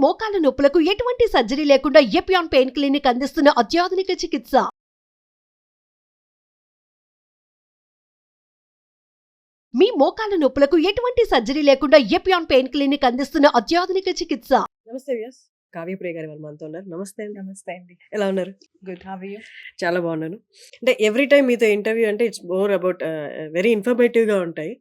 మోకాల నొప్పులకు ఎటువంటి సర్జరీ లేకుండా ఎపియాన్ పెయిన్ క్లినిక్ అందిస్తున్న అత్యాధునిక చికిత్స. మీ మోకాల నొప్పులకు ఎటువంటి సర్జరీ లేకుండా ఎపియాన్ పెయిన్ క్లినిక్ అందిస్తున్న అత్యాధునిక చికిత్స. నమస్తే వ్యాస్ కావ్యప్రియ గారు వాళ్ళు మనతో ఉన్నారు. నమస్తే అండి. నమస్తే అండి. ఎలా ఉన్నారు? గుడ్. How are you? చాలా బాగున్నాను. అంటే ఎవ్రీ టైం మీతో ఇంటర్వ్యూ అంటే ఇట్స్ మోర్ అబౌట్ వెరీ ఇన్ఫర్మేటివ్గా ఉంటాయి.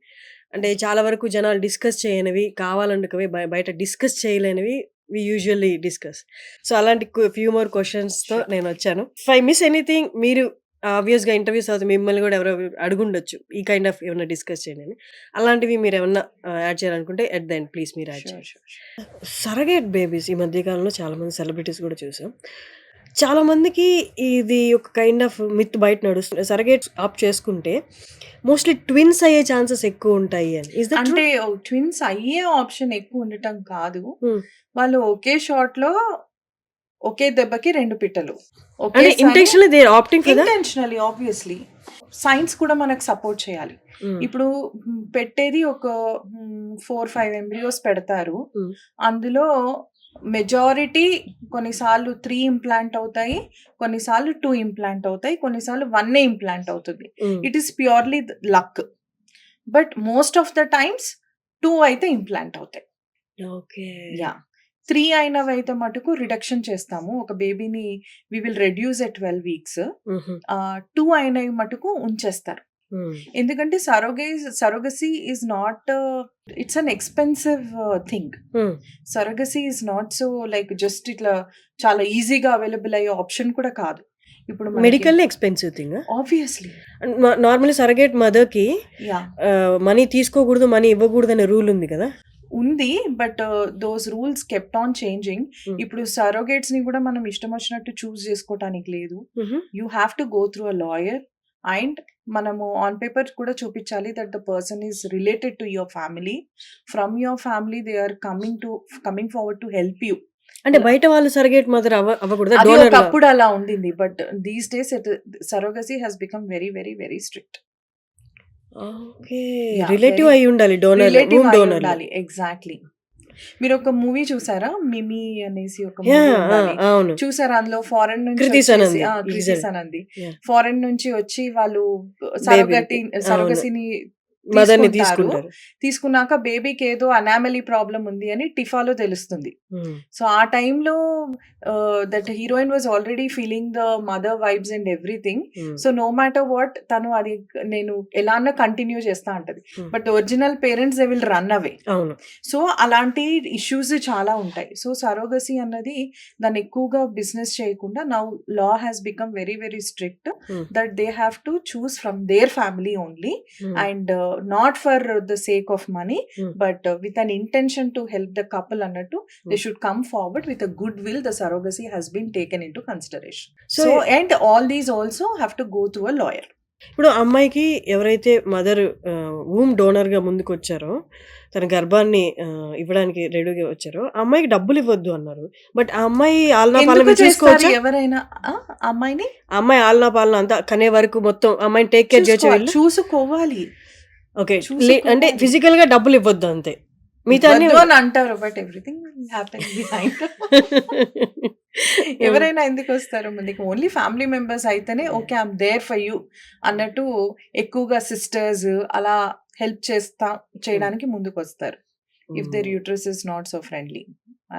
అంటే చాలా వరకు జనాలు డిస్కస్ చేయనివి, కావాలనుకువి బయట డిస్కస్ చేయలేనివి వి యూజువల్లీ డిస్కస్. సో అలాంటి ఫ్యూ మోర్ క్వశ్చన్స్తో నేను వచ్చాను. ఇఫ్ ఐ మిస్ ఎనీథింగ్, మీరు ఆబ్వియస్గా ఇంటర్వ్యూస్ అవుతుంది, మిమ్మల్ని కూడా ఎవరో అడుగుండొచ్చు ఈ కైండ్ ఆఫ్ ఏమైనా డిస్కస్ చేయండి అని. అలాంటివి మీరు ఏమన్నా యాడ్ చేయాలనుకుంటే ఎట్ ద ఎండ్ ప్లీజ్ మీరు యాడ్ చేయండి. సరగేట్ బేబీస్ ఈ మధ్యకాలంలో చాలామంది సెలబ్రిటీస్ కూడా చూసాం. చాలామందికి ఇది ఒక కైండ్ ఆఫ్ మిత్ బయట నడుస్తుంది. సరగేట్ ఆప్ చేసుకుంటే మోస్ట్లీ ట్విన్స్ అయ్యే ఛాన్సెస్ ఎక్కువ ఉంటాయి అని. ఇస్ దట్ అంటే ట్విన్స్ అయ్యే ఆప్షన్ ఎక్కువ ఉండటం కాదు, వాళ్ళు ఒకే షాట్ లో ఒకే దెబ్బకి రెండు పిట్టలు. Intentionally they are opting for that. Intentionally obviously science కూడా మనకు సపోర్ట్ చేయాలి. ఇప్పుడు పెట్టేది ఒక 4-5 ఎంబ్రియోస్ పెడతారు. అందులో మెజారిటీ కొన్నిసార్లు 3 ఇంప్లాంట్ అవుతాయి, కొన్నిసార్లు 2 ఇంప్లాంట్ అవుతాయి, కొన్నిసార్లు 1 ఇంప్లాంట్ అవుతుంది. It is purely luck. But most of the times 2 అయితే ఇంప్లాంట్ అవుతాయి. ఓకే. యా, 3 అయినవి అయితే మటుకు రిడక్షన్ చేస్తాము. ఒక బేబీని we will reduce at 12 weeks. 2 అయినవి మటుకు ఉంచేస్తారు. ఎందుకంటే surrogacy is not, it's an expensive thing. Surrogacy is not so like just ఇట్లా చాలా ఈజీగా అవైలబుల్ అయ్యే ఆప్షన్ కూడా కాదు. ఇప్పుడు medical expensive thing obviously. Normally surrogate mother కి మనీ తీసుకోకూడదు, మనీ ఇవ్వకూడదు అనే రూల్ ఉంది కదా. ఉంది, but those rules kept on changing. ఇప్పుడు సరోగేట్స్ ని కూడా మనం ఇష్టం వచ్చినట్టు చూస్ చేసుకోవటానికి లేదు. You have to go through a lawyer and మనము ఆన్ పేపర్ కూడా చూపించాలి that the person is related to your family. From your family they are coming forward to help you. అంటే బయట వాళ్ళు సరగేట్ మదర్ అవ్వకూడదు. అది ఒకప్పుడు అలా ఉండింది, but these days surrogacy has become very very very strict. Okay, relative అయి ఉండాలి, డోనర్ ఉండాలి. ఎగ్జాక్ట్లీ. మీరు ఒక మూవీ చూసారా, మిమి అనేసి ఒక చూసారా? అందులో ఫారెన్ నుంచి ఫారెన్ నుంచి వచ్చి వాళ్ళు సరోగసీని తీసుకున్నాక బేబీకి ఏదో అనామలీ ప్రాబ్లం ఉంది అని టిఫాలో తెలుస్తుంది. సో ఆ టైంలో that heroine was already feeling the mother vibes and everything. So no matter what తను అది నేను ఎలానో కంటిన్యూ చేస్తా అంటది, but original parents they will run away. So అలాంటి ఇష్యూస్ చాలా ఉంటాయి. సో సరోగసీ అన్నది దాన్ని ఎక్కువగా బిజినెస్ చేయకుండా now law has become very very strict that they have to choose from their family only and not for the sake of money, but with an intention to help the couple annattu they should come forward with a good will. The surrogacy has been taken into consideration. So and all these also have to go through a lawyer. ఇప్పుడు అమ్మాయికి ఎవరైతే mother womb donor గా ముందుకు వచ్చారో, తన గర్భాన్ని ఇవ్వడానికి రెడీగా వచ్చారో, ఆ అమ్మాయికి డబ్బులు ఇవ్వద్దు అన్నారు. బట్ ఆ అమ్మాయి ఆలనా పాలన చూసుకోవచ్చు. ఎవరైనా అమ్మాయి ఆలనా పాలన అంతా కనే వరకు మొత్తం అమ్మాయిని టేక్ కేర్ చేయొచ్చు, చూసుకోవాలి. ఓకే, అంటే ఫిజికల్ గా డబ్బులు ఇవ్వద్దు అంతే, మిగతా అంటారు. But everything happen behind. ఎవరైనా ఎందుకు వస్తారు మనకి? ఓన్లీ ఫ్యామిలీ మెంబర్స్ అయితేనే okay I'm there for you అన్నట్టు ఎక్కువగా సిస్టర్స్ అలా హెల్ప్ చేయడానికి ముందుకు వస్తారు. If their uterus is not so friendly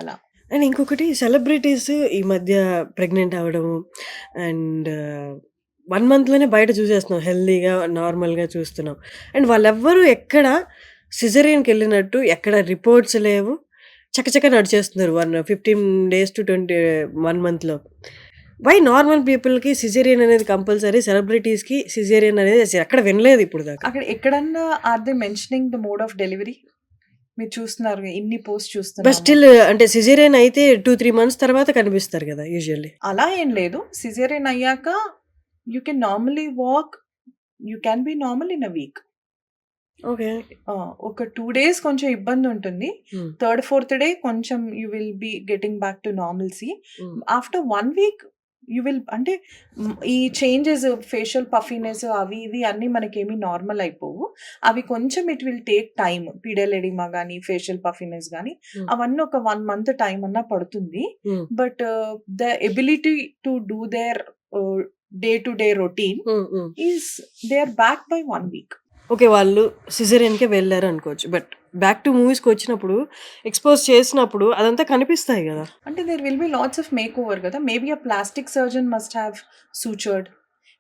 అలా. అండ్ ఇంకొకటి, సెలబ్రిటీస్ ఈ మధ్య ప్రెగ్నెంట్ అవ్వడము అండ్ 1 monthలోనే బయట చూసేస్తున్నాం, హెల్దీగా నార్మల్గా చూస్తున్నాం. అండ్ వాళ్ళెవ్వరూ ఎక్కడ సిజేరియన్కి వెళ్ళినట్టు ఎక్కడ రిపోర్ట్స్ లేవు, చక్కచక్క నడిచేస్తున్నారు 15 days to 21 monthలో. వై నార్మల్ పీపుల్కి సిజేరియన్ అనేది కంపల్సరీ, సెలబ్రిటీస్కి సిజేరియన్ అనేది ఎక్కడ వినలేదు ఇప్పుడు దాకా. అక్కడ ఎక్కడన్నా are they mentioning the mode of delivery? మీరు చూస్తున్నారు ఇన్ని పోస్ట్ చూస్తున్నారు. బట్ స్టిల్ అంటే సిజేరియన్ అయితే 2-3 months తర్వాత కనిపిస్తారు కదా యూజువల్లీ. అలా ఏం లేదు, సిజేరియన్ అయ్యాక you can normally walk, you can be normal in a week. Okay. ఒక 2 days కొంచెం ఇబ్బంది ఉంటుంది, 3rd-4th day కొంచెం you will be getting back to normalcy. After 1 week you will అంటే ఈ చేంజెస్ ఫేషియల్ పఫీనెస్ అవి ఇవి అన్నీ మనకేమి నార్మల్ అయిపోవు. అవి కొంచెం it will take time. Pedal oedema కానీ ఫేషియల్ పఫీనెస్ కానీ అవన్నీ ఒక 1 month టైం అన్నా పడుతుంది. But the ability to do their day to day routine is they are back by 1 week. Okay. వాళ్ళు సిజేరియన్‌కే వెళ్లారు అనుకోవచ్చు. బట్ బ్యాక్ టు మూవీస్‌కి వచ్చినప్పుడు ఎక్స్‌పోజ్ చేసినప్పుడు అదంతా కనిపిస్తాయి గదా! అంటే there will be lots of make over కదా. Maybe a plastic surgeon must have sutured.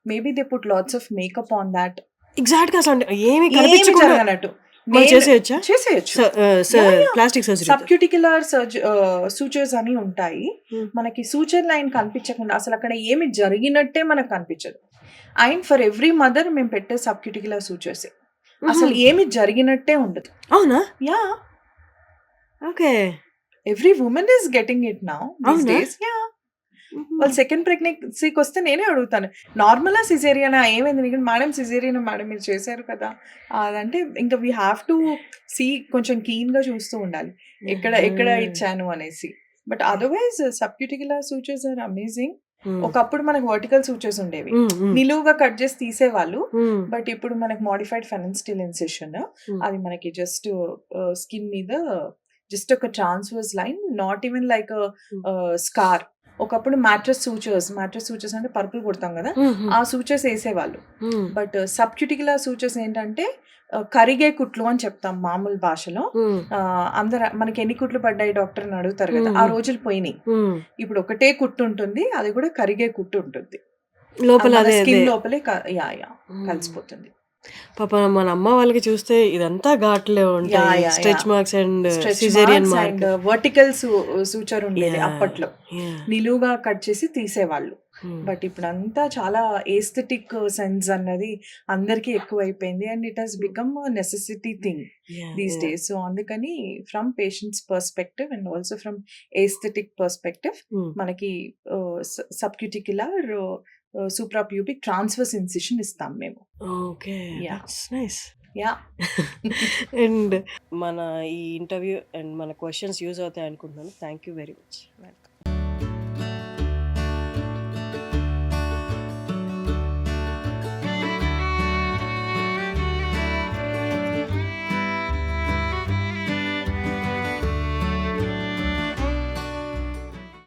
Maybe they put lots of makeup on that. ఎగ్జాక్ట్‌గా అసలు ఏమి ఏమి కనిపించకుండా జరగనట్టు. మనం చేసేయొచ్చా? చేసేయచ్చు. Plastic surgery. సబ్క్యూటిక్యులర్ సూచర్స్ అని ఉంటాయి. Hmm. మనకి సూచర్ లైన్ కనిపించకుండా అసలు అక్కడ ఏమి జరిగినట్టే మనకు కనిపించదు. అండ్ ఫర్ ఎవ్రీ మదర్ మేము పెట్టే సబ్క్యూటిక్యులర్ సూచర్స్ అసలు ఏమి జరిగినట్టే ఉండదు. అవునా? Yeah, okay. Every women is getting it now these అవునా? డేస్. యా, వాళ్ళు సెకండ్ ప్రెగ్నెన్సీకి వస్తే నేనే అడుగుతాను, నార్మలా సిజేరియనా, ఏమైంది నీకు? మేడం సిజేరియనా మేడం, మీరు చేశారు కదా. అదంటే ఇంకా వీ హ్యావ్ టు సీ, కొంచెం కీన్గా చూస్తూ ఉండాలి ఎక్కడ ఎక్కడ ఇచ్చాను అనేసి. But otherwise subcuticular sutures are amazing. ఒకప్పుడు మనకు వర్టికల్ సూచర్స్ ఉండేవి, నిలువుగా కట్ చేసి తీసేవాళ్ళు. బట్ ఇప్పుడు మనకి మాడిఫైడ్ ఫెనెన్స్టిల్ ఇన్సిషన్, అది మనకి జస్ట్ స్కిన్ మీద జస్ట్ ఒక transverse line, not even like scar. ఒకప్పుడు మ్యాట్రస్ సూచర్స్ అంటే పరుపులు కొడతాం కదా, ఆ సూచర్స్ వేసేవాళ్ళు. బట్ సబ్క్యూటిక్యులర్ సూచర్స్ ఏంటంటే కరిగే కుట్లు అని చెప్తాం మామూలు భాషలో. అందరు మనకి ఎన్ని కుట్లు పడ్డాయి డాక్టర్ అని అడుగుతారు కదా, ఆ రోజులు పోయినాయి. ఇప్పుడు ఒకటే కుట్టు ఉంటుంది, అది కూడా కరిగే కుట్టు ఉంటుంది లోపల. స్కిన్ లోపలే కలిసిపోతుంది. పాప మన అమ్మ వాళ్ళకి చూస్తే ఇదంతా ఘాట్లే ఉంటాయి. Stretch marks and caesarean and vertical suture ఉండేది అప్పట్లో, నిలువుగా కట్ చేసి తీసేవాళ్ళు. బట్ ఇప్పుడు అంతా చాలా ఏస్థెటిక్ సెన్స్ అన్నది అందరికీ ఎక్కువైపోయింది. And it has become necessity thing these days. So అందుకని from patients perspective and also from aesthetic perspective మనకి సబ్క్యూటిక్యులర్ సూప్రాప్యూబిక్ ట్రాన్స్వర్స్ ఇన్సిషన్ ఇస్తాం మేము. Okay, Yeah. Nice. Yeah, and మన ఈ ఇంటర్వ్యూ అండ్ మన క్వశ్చన్స్ యూజ్ అవుతాయి అనుకుంటున్నాను. Thank you very much. Welcome.